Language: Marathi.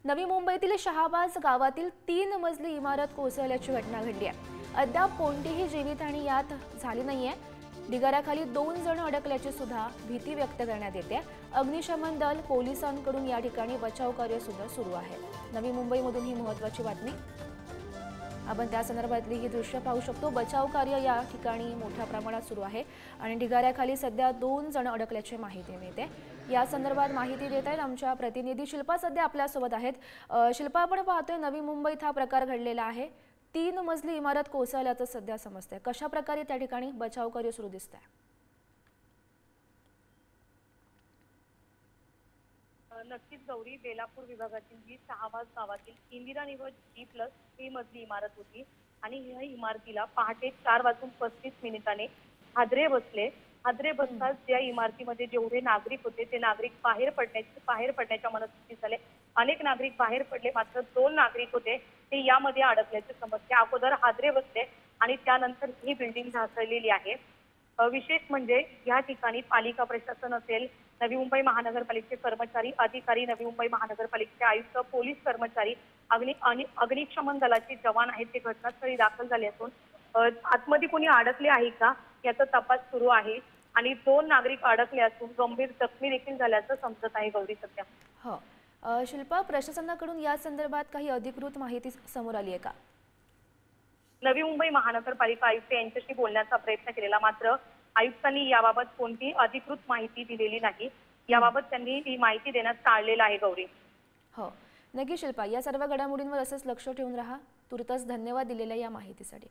नवी मुंबईतील शहाबाज गावातील 3 मजली इमारत कोसळल्याची घटना घडली आहे। अद्याप कोणतीही जीवितहानी यात झाली नाहीये। ढिगाऱ्याखाली 2 जण अडकल्याची सुद्धा भीती व्यक्त करण्यात येते। अग्निशमन दल पोलिसांकडून या ठिकाणी बचाव कार्य सुद्धा सुरू आहे। नवी मुंबईमधून ही महत्त्वाची बातमी। आपण त्या संदर्भातली ही दृश्य पाहू शकतो। बचाव कार्य या ठिकाणी मोठ्या प्रमाणात सुरू आहे आणि ढिगाऱ्याखाली सध्या 2 जण अडकल्याची माहिती मिळते। या संदर्भात माहिती देत आहेत आमच्या प्रतिनिधी शिल्पा सध्या आपल्या सोबत आहेत। शिल्पा, आपण पाहतोय नवी मुंबईत हा प्रकार घडलेला आहे। 3 मजली इमारत कोसळल्याचं सध्या समजतंय। कशा प्रकारे त्या ठिकाणी बचाव कार्य सुरू दिसतंय? नक्कीच गौरी, बेलापूर विभागातील जी शहाबाज गावातील इंदिरा निवास G+3 मजली इमारत होती आणि या इमारतीला पहाटे 4:35 हादरे बसले। हादरे बसताच या इमारतीमध्ये जेवढे नागरिक होते ते नागरिक बाहेर पडण्याच्या मनस्थितीत झाले। अनेक नागरिक बाहेर पडले, मात्र 2 नागरिक होते ते यामध्ये अडकल्याचे समजते। अगोदर हादरे बसले आणि त्यानंतर ही बिल्डिंग ढासळलेली आहे। विशेष म्हणजे या ठिकाणी पालिका प्रशासन असेल, नवी मुंबई महानगरपालिकेचे कर्मचारी, अधिकारी, नवी मुंबई महानगरपालिकेचे आयुक्त, पोलीस कर्मचारी, अग्निशमन दलाचे जवान आहेत ते घटनास्थळी दाखल झाले असून आतमध्ये कोणी अडकले आहे का याचा तपास सुरू आहे आणि 2 नागरिक अडकले असून गंभीर जखमी देखील झाल्याचं समजत आहे गौरी सध्या। हो शिल्पा, प्रशासनाकडून या संदर्भात काही अधिकृत माहिती समोर आली आहे का? नवी मुंबई महानगरपालिका आयुक्त यांच्याशी बोलण्याचा प्रयत्न केलेला, मात्र आयुक्तांनी याबाबत कोणतीही अधिकृत माहिती दिलेली नाही। याबाबत त्यांनी ही माहिती देण्यास टाळलेलं आहे गौरी। हो नक्की शिल्पा, या सर्व घडामोडींवर असेच लक्ष ठेवून राहा। तुर्तास धन्यवाद दिलेल्या या माहितीसाठी।